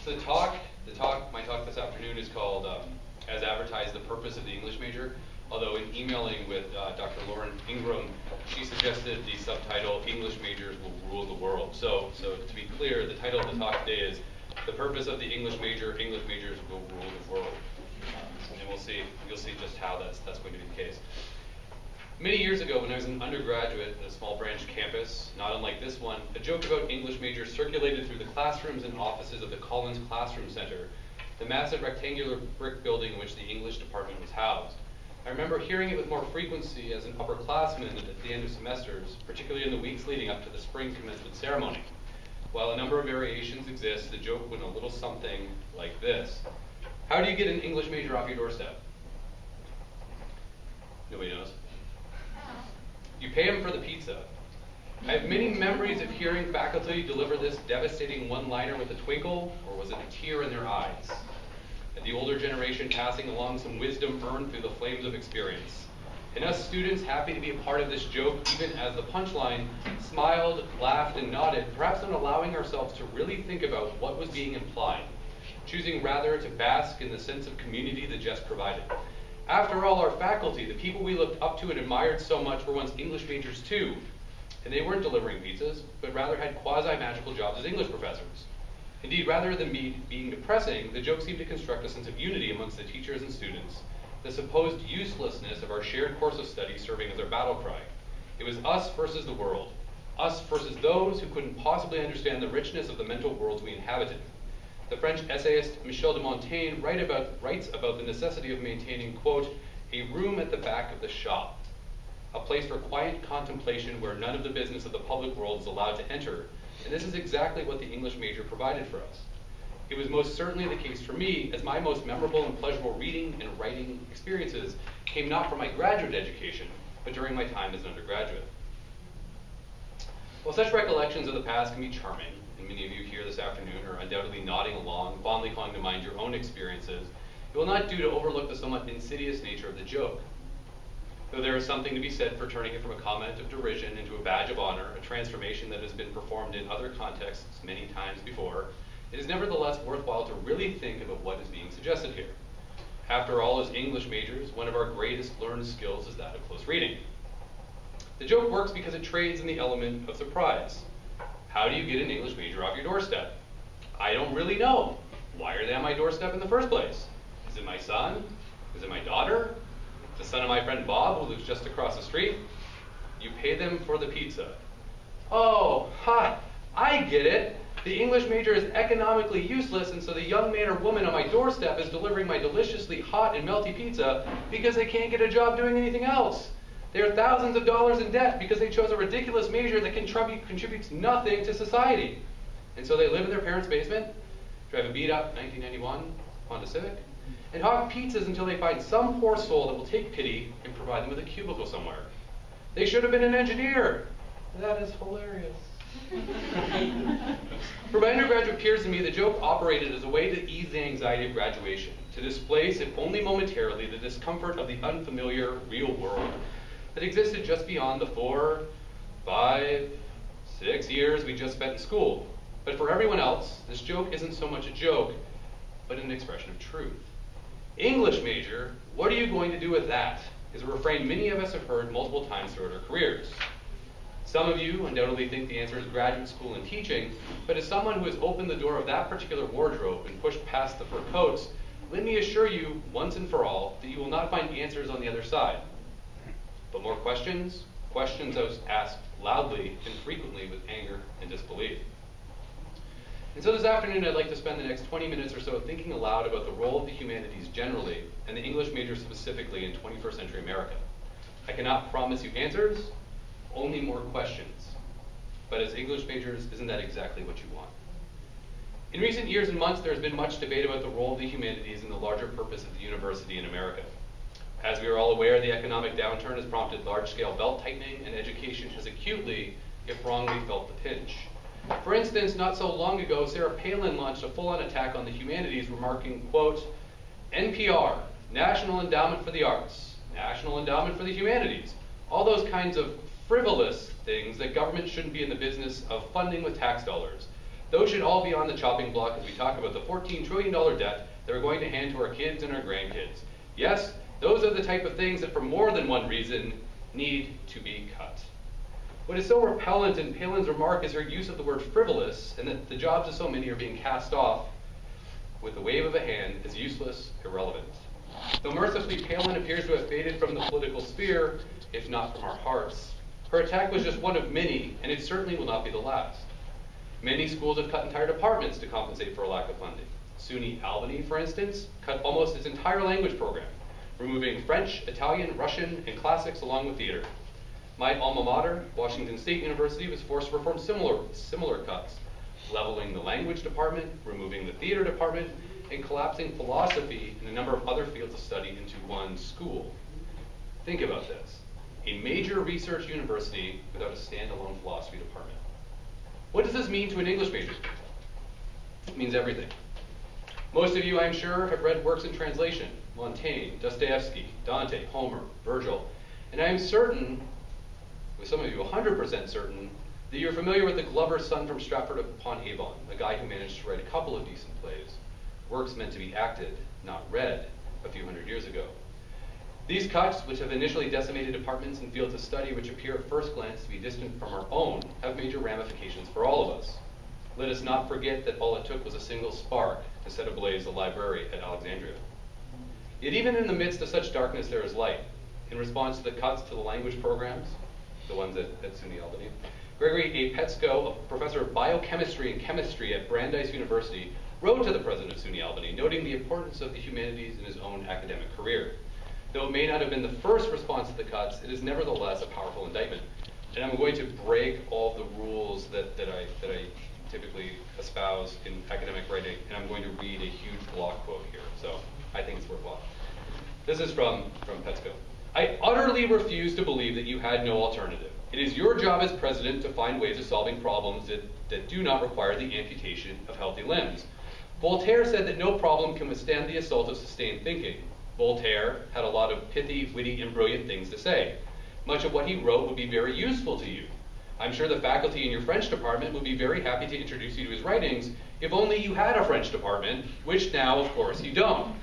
So my talk this afternoon is called, as advertised, the purpose of the English major. Although in emailing with Dr. Lauren Ingram, she suggested the subtitle, English Majors Will Rule the World. So to be clear, the title of the talk today is The Purpose of the English Major, English Majors Will Rule the World. And you'll see just how that's going to be the case. Many years ago, when I was an undergraduate at a small branch campus, not unlike this one, a joke about English majors circulated through the classrooms and offices of the Collins Classroom Center, the massive rectangular brick building in which the English department was housed. I remember hearing it with more frequency as an upperclassman at the end of semesters, particularly in the weeks leading up to the spring commencement ceremony. While a number of variations exist, the joke went a little something like this. How do you get an English major off your doorstep? Nobody knows. You pay them for the pizza. I have many memories of hearing faculty deliver this devastating one-liner with a twinkle, or was it a tear in their eyes? And the older generation passing along some wisdom earned through the flames of experience. And us students, happy to be a part of this joke, even as the punchline, smiled, laughed, and nodded, perhaps not allowing ourselves to really think about what was being implied, choosing rather to bask in the sense of community the jest provided. After all, our faculty, the people we looked up to and admired so much, were once English majors too. And they weren't delivering pizzas, but rather had quasi-magical jobs as English professors. Indeed, rather than being depressing, the joke seemed to construct a sense of unity amongst the teachers and students, the supposed uselessness of our shared course of study serving as our battle cry. It was us versus the world, us versus those who couldn't possibly understand the richness of the mental worlds we inhabited. The French essayist Michel de Montaigne writes about the necessity of maintaining, quote, a room at the back of the shop, a place for quiet contemplation where none of the business of the public world is allowed to enter. And this is exactly what the English major provided for us. It was most certainly the case for me, as my most memorable and pleasurable reading and writing experiences came not from my graduate education, but during my time as an undergraduate. While such recollections of the past can be charming, and many of you here this afternoon are undoubtedly nodding along, fondly calling to mind your own experiences, it will not do to overlook the somewhat insidious nature of the joke. Though there is something to be said for turning it from a comment of derision into a badge of honor, a transformation that has been performed in other contexts many times before, it is nevertheless worthwhile to really think about what is being suggested here. After all, as English majors, one of our greatest learned skills is that of close reading. The joke works because it trades in the element of surprise. How do you get an English major off your doorstep? I don't really know. Why are they on my doorstep in the first place? Is it my son? Is it my daughter? The son of my friend Bob, who lives just across the street? You pay them for the pizza. Oh, I get it. The English major is economically useless, and so the young man or woman on my doorstep is delivering my deliciously hot and melty pizza because they can't get a job doing anything else. They are thousands of dollars in debt because they chose a ridiculous major that contributes nothing to society. And so they live in their parents' basement, drive a beat-up 1991 Honda Civic, and hawk pizzas until they find some poor soul that will take pity and provide them with a cubicle somewhere. They should have been an engineer. That is hilarious. For my undergraduate peers and me, the joke operated as a way to ease the anxiety of graduation, to displace, if only momentarily, the discomfort of the unfamiliar real world that existed just beyond the 4, 5, 6 years we just spent in school. But for everyone else, this joke isn't so much a joke, but an expression of truth. English major, what are you going to do with that? Is a refrain many of us have heard multiple times throughout our careers. Some of you undoubtedly think the answer is graduate school and teaching, but as someone who has opened the door of that particular wardrobe and pushed past the fur coats, let me assure you, once and for all, that you will not find answers on the other side. But more questions asked loudly and frequently with anger and disbelief. And so this afternoon, I'd like to spend the next 20 minutes or so thinking aloud about the role of the humanities generally, and the English major specifically in 21st century America. I cannot promise you answers, only more questions. But as English majors, isn't that exactly what you want? In recent years and months, there has been much debate about the role of the humanities in the larger purpose of the university in America. As we are all aware, the economic downturn has prompted large-scale belt-tightening, and education has acutely, if wrongly, felt the pinch. For instance, not so long ago, Sarah Palin launched a full-on attack on the humanities, remarking, quote, NPR, National Endowment for the Arts, National Endowment for the Humanities, all those kinds of frivolous things that government shouldn't be in the business of funding with tax dollars. Those should all be on the chopping block as we talk about the $14 trillion debt that we're going to hand to our kids and our grandkids. Yes, those are the type of things that for more than one reason need to be cut. What is so repellent in Palin's remark is her use of the word frivolous, and that the jobs of so many are being cast off with the wave of a hand as useless, irrelevant. Though mercifully Palin appears to have faded from the political sphere, if not from our hearts, her attack was just one of many, and it certainly will not be the last. Many schools have cut entire departments to compensate for a lack of funding. SUNY Albany, for instance, cut almost its entire language program, removing French, Italian, Russian, and classics along with theater. My alma mater, Washington State University, was forced to perform similar cuts, leveling the language department, removing the theater department, and collapsing philosophy and a number of other fields of study into one school. Think about this. A major research university without a standalone philosophy department. What does this mean to an English major? It means everything. Most of you, I'm sure, have read works in translation: Montaigne, Dostoevsky, Dante, Homer, Virgil, and I am certain, with some of you 100% certain, that you're familiar with the Glover's son from Stratford-upon-Avon, a guy who managed to write a couple of decent plays, works meant to be acted, not read, a few hundred years ago. These cuts, which have initially decimated departments and fields of study which appear at first glance to be distant from our own, have major ramifications for all of us. Let us not forget that all it took was a single spark to set ablaze the library at Alexandria. Yet even in the midst of such darkness there is light. In response to the cuts to the language programs, the ones at SUNY Albany, Gregory A. Petsko, a professor of biochemistry and chemistry at Brandeis University, wrote to the president of SUNY Albany, noting the importance of the humanities in his own academic career. Though it may not have been the first response to the cuts, it is nevertheless a powerful indictment. And I'm going to break all the rules that I typically espouse in academic writing, and I'm going to read a huge block quote here. So I think it's worthwhile. This is from Petsko. I utterly refuse to believe that you had no alternative. It is your job as president to find ways of solving problems that do not require the amputation of healthy limbs. Voltaire said that no problem can withstand the assault of sustained thinking. Voltaire had a lot of pithy, witty, and brilliant things to say. Much of what he wrote would be very useful to you. I'm sure the faculty in your French department would be very happy to introduce you to his writings, if only you had a French department, which now, of course, you don't.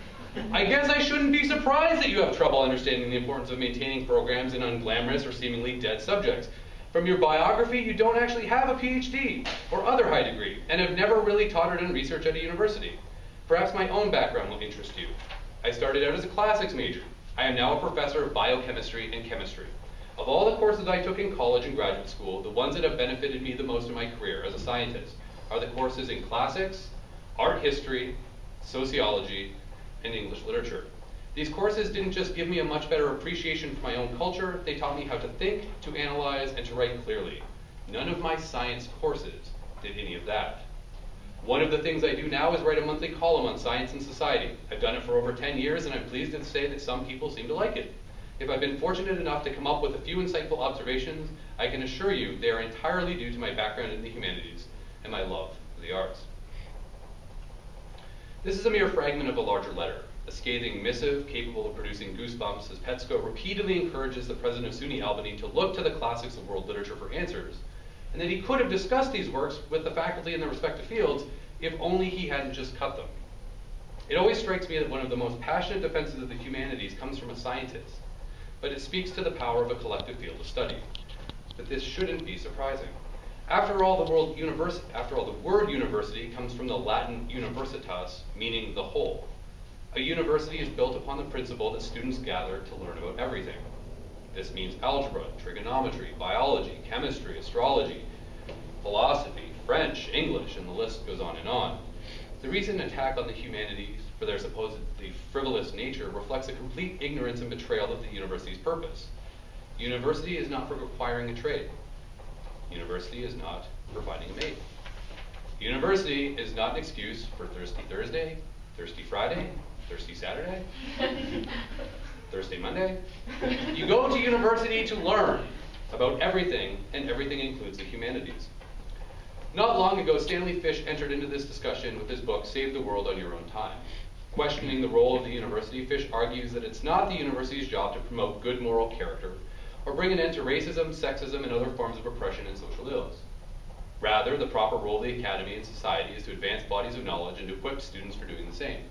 I guess I shouldn't be surprised that you have trouble understanding the importance of maintaining programs in unglamorous or seemingly dead subjects. From your biography, you don't actually have a PhD or other high degree, and have never really taught or done research at a university. Perhaps my own background will interest you. I started out as a classics major. I am now a professor of biochemistry and chemistry. Of all the courses I took in college and graduate school, the ones that have benefited me the most in my career as a scientist are the courses in classics, art history, sociology, and English literature. These courses didn't just give me a much better appreciation for my own culture, they taught me how to think, to analyze, and to write clearly. None of my science courses did any of that. One of the things I do now is write a monthly column on science and society. I've done it for over 10 years, and I'm pleased to say that some people seem to like it. If I've been fortunate enough to come up with a few insightful observations, I can assure you they are entirely due to my background in the humanities and my love for the arts. This is a mere fragment of a larger letter, a scathing missive capable of producing goosebumps as Petsko repeatedly encourages the president of SUNY Albany to look to the classics of world literature for answers, and that he could have discussed these works with the faculty in their respective fields if only he hadn't just cut them. It always strikes me that one of the most passionate defenses of the humanities comes from a scientist, but it speaks to the power of a collective field of study. But this shouldn't be surprising. After all, the word university comes from the Latin universitas, meaning the whole. A university is built upon the principle that students gather to learn about everything. This means algebra, trigonometry, biology, chemistry, astrology, philosophy, French, English, and the list goes on and on. The recent attack on the humanities for their supposedly frivolous nature reflects a complete ignorance and betrayal of the university's purpose. University is not for acquiring a trade. University is not for finding a mate. University is not an excuse for Thirsty Thursday, Thirsty Friday, Thirsty Saturday, Thursday Monday. You go to university to learn about everything, and everything includes the humanities. Not long ago, Stanley Fish entered into this discussion with his book, Save the World on Your Own Time. Questioning the role of the university, Fish argues that it's not the university's job to promote good moral character or bring an end to racism, sexism, and other forms of oppression and social ills. Rather, the proper role of the academy in society is to advance bodies of knowledge and to equip students for doing the same.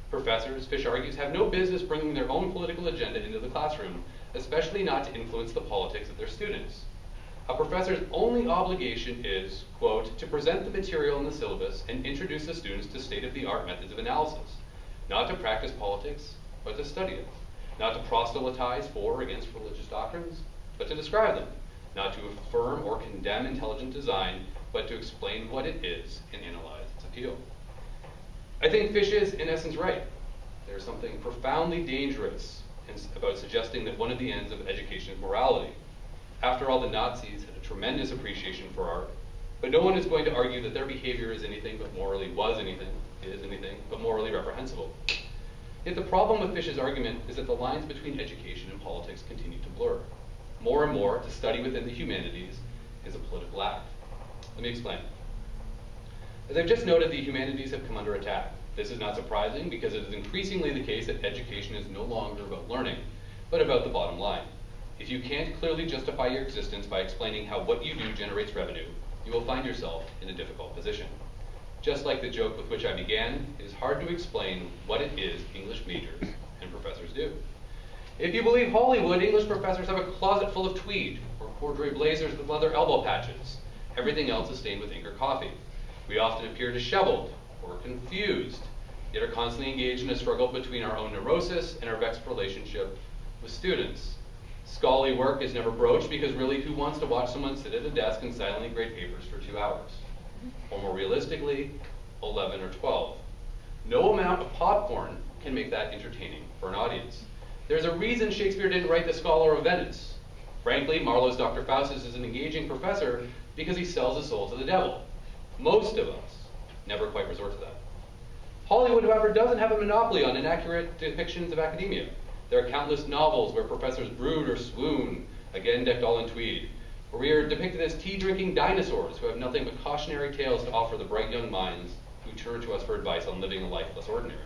Professors, Fish argues, have no business bringing their own political agenda into the classroom, especially not to influence the politics of their students. A professor's only obligation is, quote, to present the material in the syllabus and introduce the students to state-of-the-art methods of analysis, not to practice politics, but to study it, not to proselytize for or against religious doctrines, but to describe them, not to affirm or condemn intelligent design, but to explain what it is and analyze its appeal. I think Fish is, in essence, right. There's something profoundly dangerous about suggesting that one of the ends of education is morality. After all, the Nazis had a tremendous appreciation for art, but no one is going to argue that their behavior is anything but morally but morally reprehensible. Yet the problem with Fish's argument is that the lines between education and politics continue to blur. More and more, to study within the humanities is a political act. Let me explain. As I've just noted, the humanities have come under attack. This is not surprising because it is increasingly the case that education is no longer about learning, but about the bottom line. If you can't clearly justify your existence by explaining how what you do generates revenue, you will find yourself in a difficult position. Just like the joke with which I began, it is hard to explain what it is English majors and professors do. If you believe Hollywood, English professors have a closet full of tweed or corduroy blazers with leather elbow patches. Everything else is stained with ink or coffee. We often appear disheveled or confused, yet are constantly engaged in a struggle between our own neurosis and our vexed relationship with students. Scholarly work is never broached because really who wants to watch someone sit at a desk and silently grade papers for 2 hours? Or more realistically, 11 or 12. No amount of popcorn can make that entertaining for an audience. There's a reason Shakespeare didn't write The Scholar of Venice. Frankly, Marlowe's Dr. Faustus is an engaging professor because he sells his soul to the devil. Most of us never quite resort to that. Hollywood, however, doesn't have a monopoly on inaccurate depictions of academia. There are countless novels where professors brood or swoon, again decked all in tweed, where we are depicted as tea-drinking dinosaurs who have nothing but cautionary tales to offer the bright young minds who turn to us for advice on living a life less ordinary.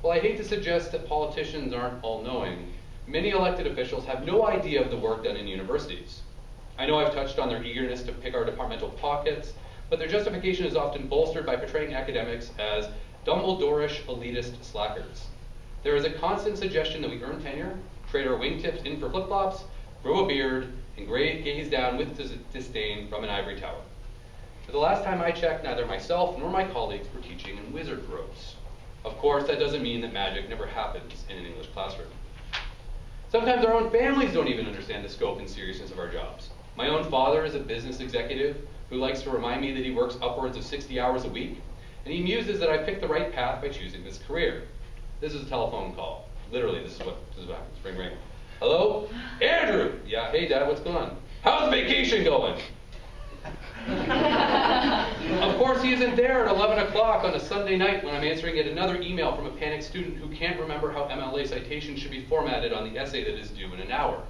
While I hate to suggest that politicians aren't all-knowing, many elected officials have no idea of the work done in universities. I know I've touched on their eagerness to pick our departmental pockets, but their justification is often bolstered by portraying academics as Dumbledore-ish elitist slackers. There is a constant suggestion that we earn tenure, trade our wingtips in for flip-flops, grow a beard, and gaze down with disdain from an ivory tower. But the last time I checked, neither myself nor my colleagues were teaching in wizard robes. Of course, that doesn't mean that magic never happens in an English classroom. Sometimes our own families don't even understand the scope and seriousness of our jobs. My own father is a business executive who likes to remind me that he works upwards of 60 hours a week, and he muses that I picked the right path by choosing this career. This is a telephone call. Literally, this is what happens. Ring, ring. Hello? Andrew! Yeah, hey Dad, what's going on? How's vacation going? Of course he isn't there at 11 o'clock on a Sunday night when I'm answering yet another email from a panicked student who can't remember how MLA citations should be formatted on the essay that is due in an hour.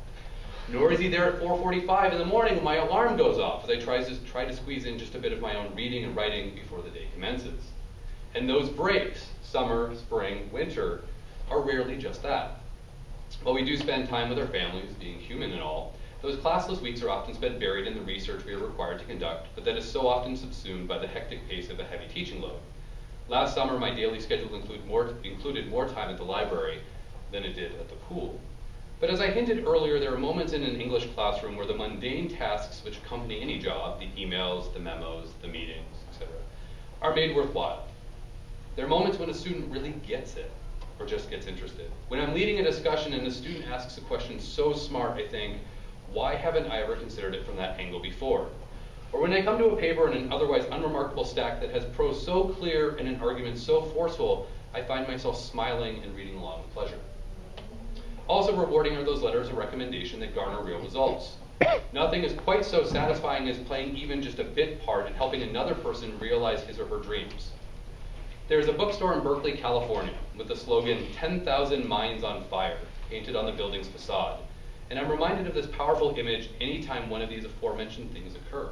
Nor is he there at 4:45 in the morning when my alarm goes off as I try to squeeze in just a bit of my own reading and writing before the day commences. And those breaks, summer, spring, winter, are rarely just that. While we do spend time with our families, being human and all, those classless weeks are often spent buried in the research we are required to conduct, but that is so often subsumed by the hectic pace of a heavy teaching load. Last summer, my daily schedule included more time at the library than it did at the pool. But as I hinted earlier, there are moments in an English classroom where the mundane tasks which accompany any job, the emails, the memos, the meetings, etc., are made worthwhile. There are moments when a student really gets it, or just gets interested. When I'm leading a discussion and a student asks a question so smart, I think, why haven't I ever considered it from that angle before? Or when I come to a paper in an otherwise unremarkable stack that has prose so clear and an argument so forceful, I find myself smiling and reading along with pleasure. Also rewarding are those letters of recommendation that garner real results. Nothing is quite so satisfying as playing even just a bit part in helping another person realize his or her dreams. There's a bookstore in Berkeley, California, with the slogan, 10,000 Minds on Fire, painted on the building's facade. And I'm reminded of this powerful image anytime one of these aforementioned things occur.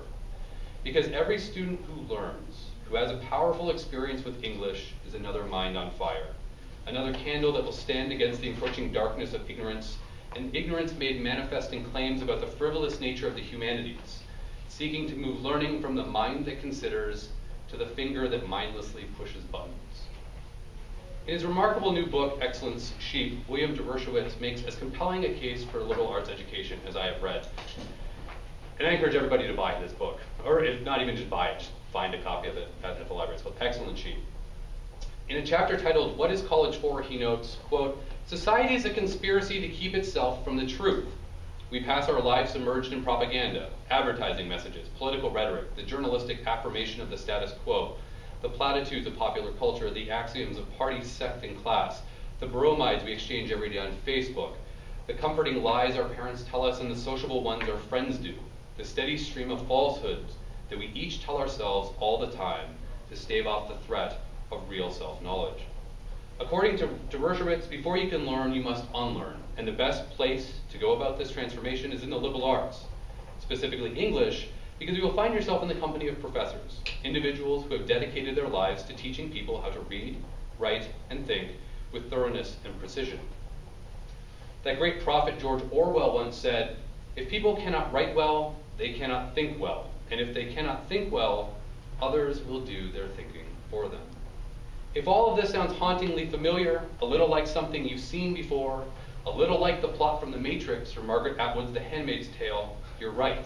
Because every student who learns, who has a powerful experience with English, is another mind on fire. Another candle that will stand against the encroaching darkness of ignorance, and ignorance made manifest in claims about the frivolous nature of the humanities. seeking to move learning from the mind that considers to the finger that mindlessly pushes buttons. In his remarkable new book, Excellence Sheep, William Dershowitz makes as compelling a case for liberal arts education as I have read. And I encourage everybody to buy this book, or if not even just buy it, just find a copy of it at the library. It's called Excellent Sheep. In a chapter titled, What is College For?, he notes, quote, society is a conspiracy to keep itself from the truth. We pass our lives submerged in propaganda, advertising messages, political rhetoric, the journalistic affirmation of the status quo, the platitudes of popular culture, the axioms of party, sect, and class, the bromides we exchange every day on Facebook, the comforting lies our parents tell us and the sociable ones our friends do, the steady stream of falsehoods that we each tell ourselves all the time to stave off the threat of real self-knowledge. According to Dershowitz, before you can learn, you must unlearn, and the best place to go about this transformation is in the liberal arts, specifically English, because you will find yourself in the company of professors, individuals who have dedicated their lives to teaching people how to read, write, and think with thoroughness and precision. That great prophet George Orwell once said, if people cannot write well, they cannot think well, and if they cannot think well, others will do their thinking for them. If all of this sounds hauntingly familiar, a little like something you've seen before, a little like the plot from The Matrix or Margaret Atwood's The Handmaid's Tale, you're right.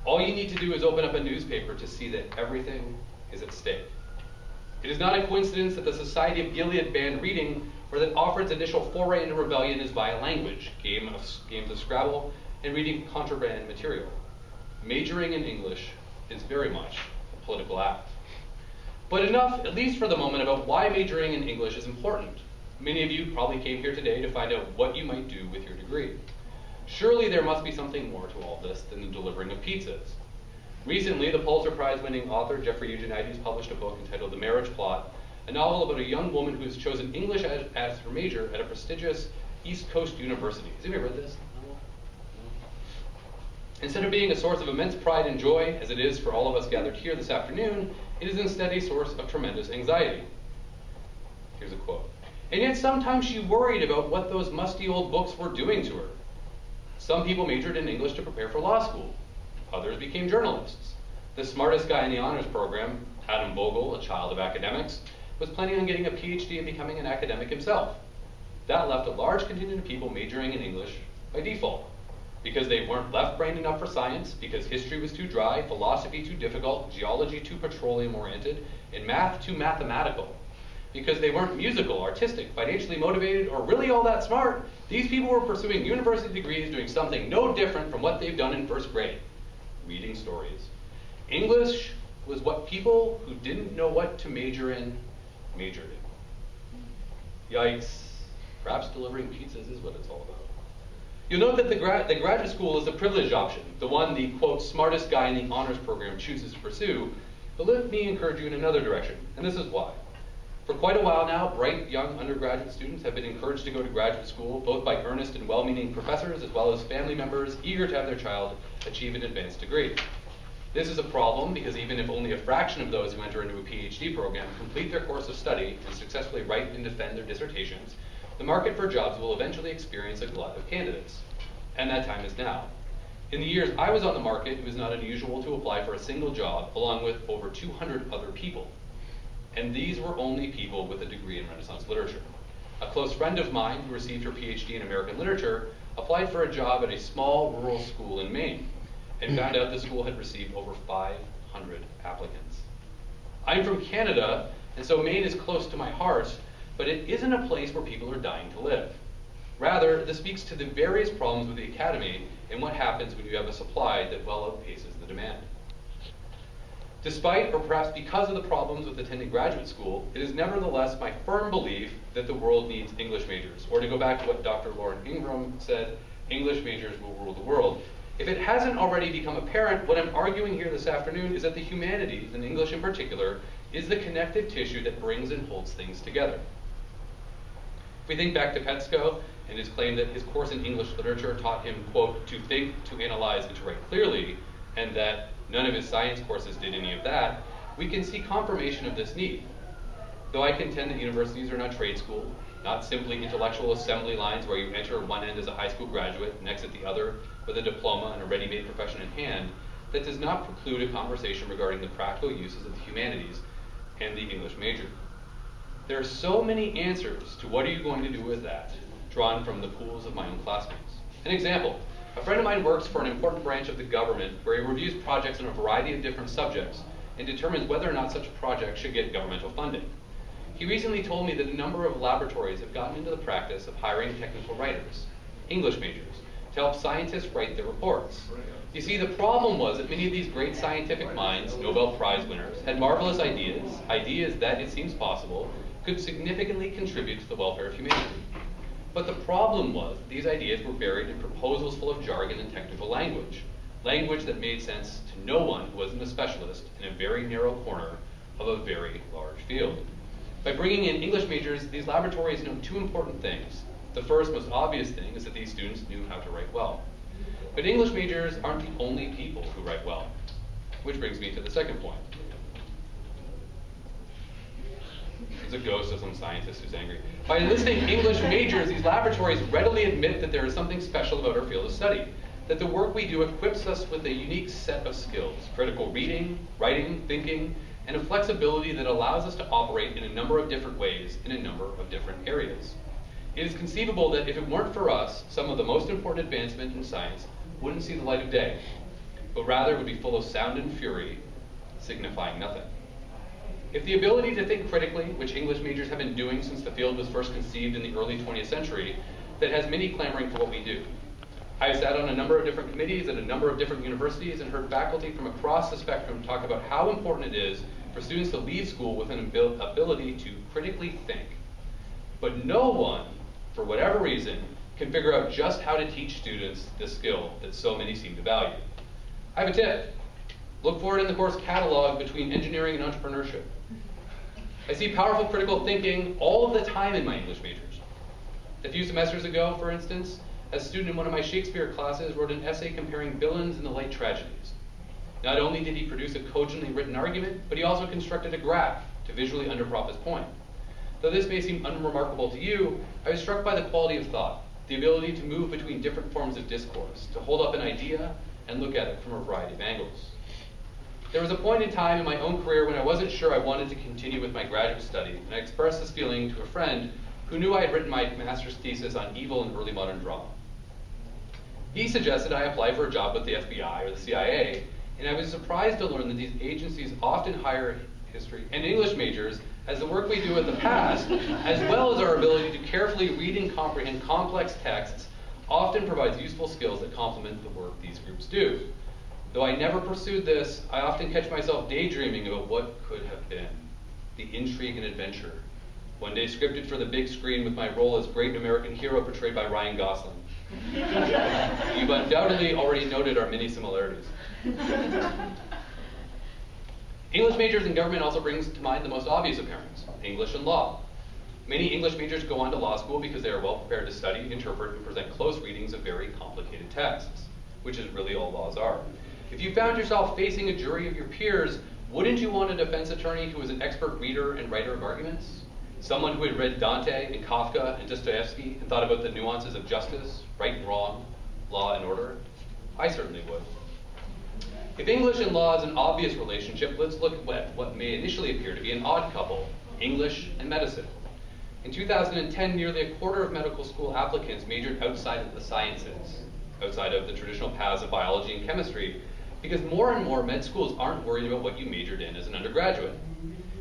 All you need to do is open up a newspaper to see that everything is at stake. It is not a coincidence that the Society of Gilead banned reading, or that Offred's initial foray into rebellion is via language, games of Scrabble, and reading contraband material. Majoring in English is very much a political act. But enough, at least for the moment, about why majoring in English is important. Many of you probably came here today to find out what you might do with your degree. Surely there must be something more to all this than the delivering of pizzas. Recently, the Pulitzer Prize-winning author Jeffrey Eugenides published a book entitled The Marriage Plot, a novel about a young woman who has chosen English as her major at a prestigious East Coast university. Has anybody read this? No? Instead of being a source of immense pride and joy, as it is for all of us gathered here this afternoon, it is instead a source of tremendous anxiety. Here's a quote. And yet sometimes she worried about what those musty old books were doing to her. Some people majored in English to prepare for law school. Others became journalists. The smartest guy in the honors program, Adam Vogel, a child of academics, was planning on getting a PhD and becoming an academic himself. That left a large contingent of people majoring in English by default, because they weren't left-brained enough for science, because history was too dry, philosophy too difficult, geology too petroleum-oriented, and math too mathematical. Because they weren't musical, artistic, financially motivated, or really all that smart, these people were pursuing university degrees doing something no different from what they've done in first grade, reading stories. English was what people who didn't know what to major in majored in. Yikes. Perhaps delivering pizzas is what it's all about. You'll note that the graduate school is the privileged option, the one the, quote, smartest guy in the honors program chooses to pursue, but let me encourage you in another direction, and this is why. For quite a while now, bright young undergraduate students have been encouraged to go to graduate school, both by earnest and well-meaning professors, as well as family members eager to have their child achieve an advanced degree. This is a problem because even if only a fraction of those who enter into a PhD program complete their course of study and successfully write and defend their dissertations, the market for jobs will eventually experience a glut of candidates. And that time is now. In the years I was on the market, it was not unusual to apply for a single job along with over 200 other people. And these were only people with a degree in Renaissance literature. A close friend of mine who received her PhD in American literature applied for a job at a small rural school in Maine and found out the school had received over 500 applicants. I'm from Canada, and so Maine is close to my heart, but it isn't a place where people are dying to live. Rather, this speaks to the various problems with the academy and what happens when you have a supply that well outpaces the demand. Despite, or perhaps because of the problems with attending graduate school, it is nevertheless my firm belief that the world needs English majors. Or to go back to what Dr. Lauren Ingram said, English majors will rule the world. If it hasn't already become apparent, what I'm arguing here this afternoon is that the humanities, and English in particular, is the connective tissue that brings and holds things together. If we think back to Petsko and his claim that his course in English literature taught him, quote, to think, to analyze, and to write clearly, and that none of his science courses did any of that, we can see confirmation of this need. Though I contend that universities are not trade school, not simply intellectual assembly lines where you enter one end as a high school graduate and exit the other with a diploma and a ready-made profession in hand, that does not preclude a conversation regarding the practical uses of the humanities and the English major. There are so many answers to what are you going to do with that, drawn from the pools of my own classmates. An example, a friend of mine works for an important branch of the government where he reviews projects on a variety of different subjects and determines whether or not such a project should get governmental funding. He recently told me that a number of laboratories have gotten into the practice of hiring technical writers, English majors, to help scientists write their reports. You see, the problem was that many of these great scientific minds, Nobel Prize winners, had marvelous ideas that, it seems possible, could significantly contribute to the welfare of humanity. But the problem was that these ideas were buried in proposals full of jargon and technical language that made sense to no one who wasn't a specialist in a very narrow corner of a very large field. By bringing in English majors, these laboratories know two important things. The first, most obvious thing is that these students knew how to write well. But English majors aren't the only people who write well, which brings me to the second point. There's a ghost of some scientist who's angry. By enlisting English majors, these laboratories readily admit that there is something special about our field of study, that the work we do equips us with a unique set of skills, critical reading, writing, thinking, and a flexibility that allows us to operate in a number of different ways in a number of different areas. It is conceivable that if it weren't for us, some of the most important advancement in science wouldn't see the light of day, but rather would be full of sound and fury, signifying nothing. If the ability to think critically, which English majors have been doing since the field was first conceived in the early 20th century, that has many clamoring for what we do. I have sat on a number of different committees at a number of different universities and heard faculty from across the spectrum talk about how important it is for students to leave school with an ability to critically think. But no one, for whatever reason, can figure out just how to teach students this skill that so many seem to value. I have a tip. Look for it in the course catalog between engineering and entrepreneurship. I see powerful critical thinking all of the time in my English majors. A few semesters ago, for instance, a student in one of my Shakespeare classes wrote an essay comparing Billings and the light tragedies. Not only did he produce a cogently written argument, but he also constructed a graph to visually underprop his point. Though this may seem unremarkable to you, I was struck by the quality of thought, the ability to move between different forms of discourse, to hold up an idea and look at it from a variety of angles. There was a point in time in my own career when I wasn't sure I wanted to continue with my graduate study, and I expressed this feeling to a friend who knew I had written my master's thesis on evil in early modern drama. He suggested I apply for a job with the FBI or the CIA, and I was surprised to learn that these agencies often hire history and English majors, as the work we do in the past, as well as our ability to carefully read and comprehend complex texts, often provides useful skills that complement the work these groups do. Though I never pursued this, I often catch myself daydreaming about what could have been. The intrigue and adventure. One day scripted for the big screen with my role as great American hero portrayed by Ryan Gosling. You've undoubtedly already noted our many similarities. English majors in government also brings to mind the most obvious of pairings, English and law. Many English majors go on to law school because they are well prepared to study, interpret, and present close readings of very complicated texts, which is really all laws are. If you found yourself facing a jury of your peers, wouldn't you want a defense attorney who was an expert reader and writer of arguments? Someone who had read Dante and Kafka and Dostoevsky and thought about the nuances of justice, right and wrong, law and order? I certainly would. If English and law is an obvious relationship, let's look at what may initially appear to be an odd couple, English and medicine. In 2010, nearly a quarter of medical school applicants majored outside of the sciences, outside of the traditional paths of biology and chemistry, because more and more med schools aren't worried about what you majored in as an undergraduate.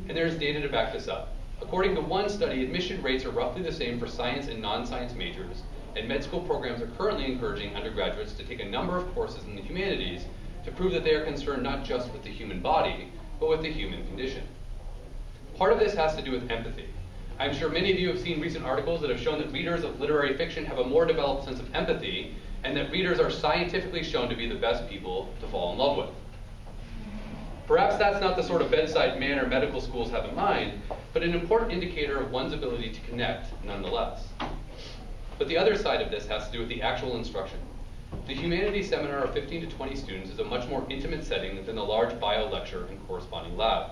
And there's data to back this up. According to one study, admission rates are roughly the same for science and non-science majors, and med school programs are currently encouraging undergraduates to take a number of courses in the humanities to prove that they are concerned not just with the human body, but with the human condition. Part of this has to do with empathy. I'm sure many of you have seen recent articles that have shown that readers of literary fiction have a more developed sense of empathy, and that readers are scientifically shown to be the best people to fall in love with. Perhaps that's not the sort of bedside manner medical schools have in mind, but an important indicator of one's ability to connect nonetheless. But the other side of this has to do with the actual instruction. The humanities seminar of 15 to 20 students is a much more intimate setting than the large bio lecture and corresponding lab.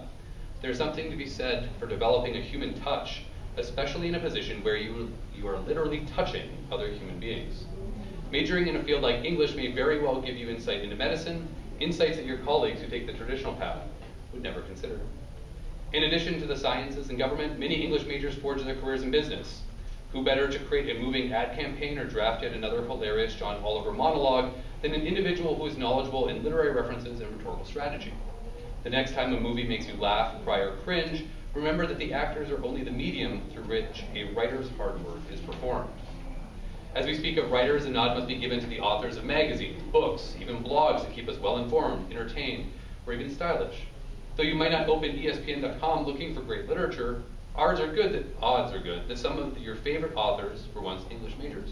There's something to be said for developing a human touch, especially in a position where you are literally touching other human beings. Majoring in a field like English may very well give you insight into medicine, insights that your colleagues who take the traditional path would never consider. In addition to the sciences and government, many English majors forge their careers in business. Who better to create a moving ad campaign or draft yet another hilarious John Oliver monologue than an individual who is knowledgeable in literary references and rhetorical strategy? The next time a movie makes you laugh, cry, or cringe, remember that the actors are only the medium through which a writer's hard work is performed. As we speak of writers, a nod must be given to the authors of magazines, books, even blogs that keep us well informed, entertained, or even stylish. Though you might not open ESPN.com looking for great literature, odds are good that some of your favorite authors were once English majors.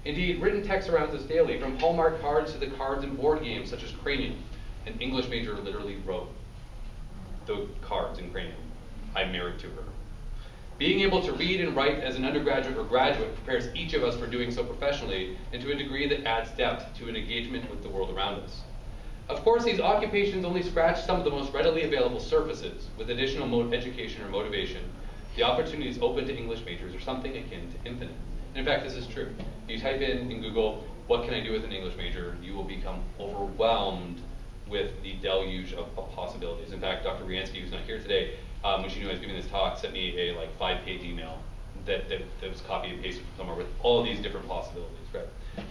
Indeed, written text surrounds us daily, from Hallmark cards to the cards and board games such as Cranium. An English major literally wrote the cards in Cranium. I'm married to her. Being able to read and write as an undergraduate or graduate prepares each of us for doing so professionally and to a degree that adds depth to an engagement with the world around us. Of course, these occupations only scratch some of the most readily available surfaces. With additional education or motivation, the opportunities open to English majors are something akin to infinite. And in fact, this is true. If you type in Google, what can I do with an English major, you will become overwhelmed with the deluge of possibilities. In fact, Dr. Riansky, who's not here today, when she knew I was giving this talk, sent me a 5-page email that was copy and pasted from somewhere with all of these different possibilities, right?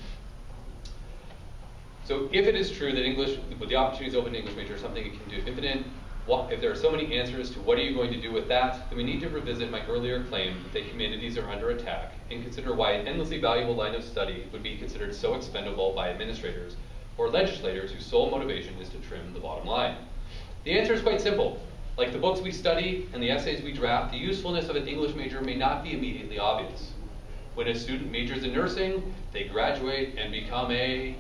So if it is true that the opportunities open to English major is something it can do infinite, if there are so many answers to what are you going to do with that, then we need to revisit my earlier claim that the humanities are under attack and consider why an endlessly valuable line of study would be considered so expendable by administrators or legislators whose sole motivation is to trim the bottom line. The answer is quite simple. Like the books we study and the essays we draft, the usefulness of an English major may not be immediately obvious. When a student majors in nursing, they graduate and become a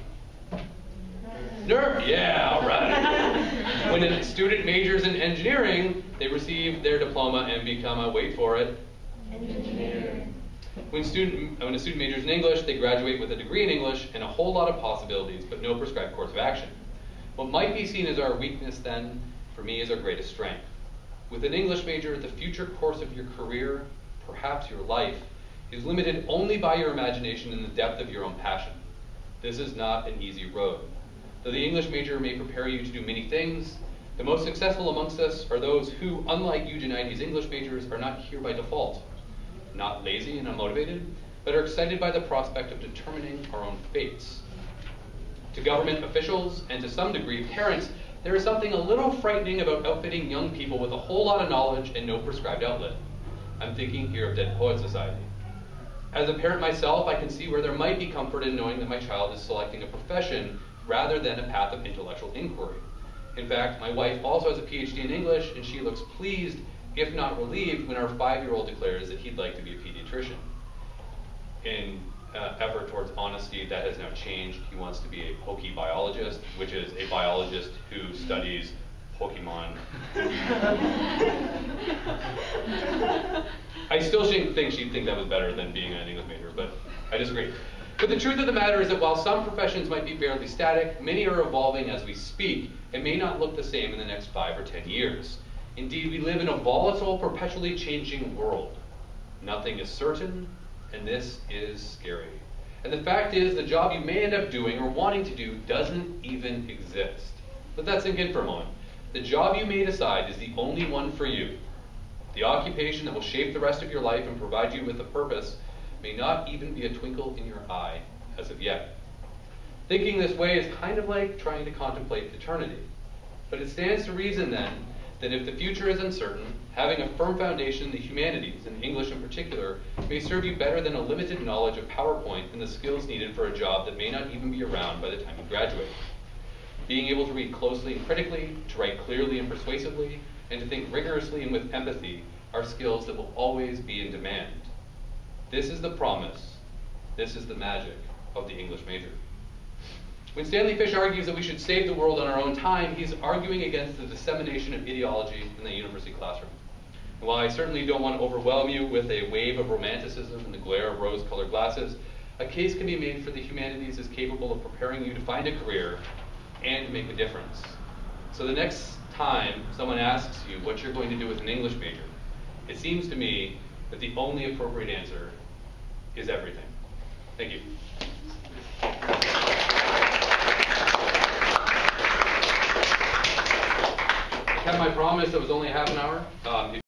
nerd. Yeah, all right. When a student majors in engineering, they receive their diploma and become a, wait for it, engineer. When a student majors in English, they graduate with a degree in English and a whole lot of possibilities, but no prescribed course of action. What might be seen as our weakness then, for me, is our greatest strength. With an English major, the future course of your career, perhaps your life, is limited only by your imagination and the depth of your own passion. This is not an easy road. Though the English major may prepare you to do many things, the most successful amongst us are those who, unlike Eugenides' English majors, are not here by default, not lazy and unmotivated, but are excited by the prospect of determining our own fates. To government officials, and to some degree parents, there is something a little frightening about outfitting young people with a whole lot of knowledge and no prescribed outlet. I'm thinking here of Dead Poets Society. As a parent myself, I can see where there might be comfort in knowing that my child is selecting a profession rather than a path of intellectual inquiry. In fact, my wife also has a PhD in English, and she looks pleased, if not relieved, when our 5-year-old declares that he'd like to be a pediatrician. In effort towards honesty, that has now changed. He wants to be a pokebiologist, which is a biologist who studies Pokemon. I still think she'd think that was better than being an English major, but I disagree. But the truth of the matter is that while some professions might be fairly static, many are evolving as we speak and may not look the same in the next 5 or 10 years. Indeed, we live in a volatile, perpetually changing world. Nothing is certain, and this is scary. And the fact is, the job you may end up doing or wanting to do doesn't even exist. Let that sink in for a moment. The job you may decide is the only one for you. The occupation that will shape the rest of your life and provide you with a purpose may not even be a twinkle in your eye as of yet. Thinking this way is kind of like trying to contemplate eternity. But it stands to reason then that if the future is uncertain, having a firm foundation in the humanities, and English in particular, may serve you better than a limited knowledge of PowerPoint and the skills needed for a job that may not even be around by the time you graduate. Being able to read closely and critically, to write clearly and persuasively, and to think rigorously and with empathy are skills that will always be in demand. This is the promise, this is the magic of the English major. When Stanley Fish argues that we should save the world on our own time, he's arguing against the dissemination of ideology in the university classroom. And while I certainly don't want to overwhelm you with a wave of romanticism and the glare of rose-colored glasses, a case can be made for the humanities as capable of preparing you to find a career and to make a difference. So the next time someone asks you what you're going to do with an English major, it seems to me that the only appropriate answer is everything. Thank you. kept my promise. It was only half an hour.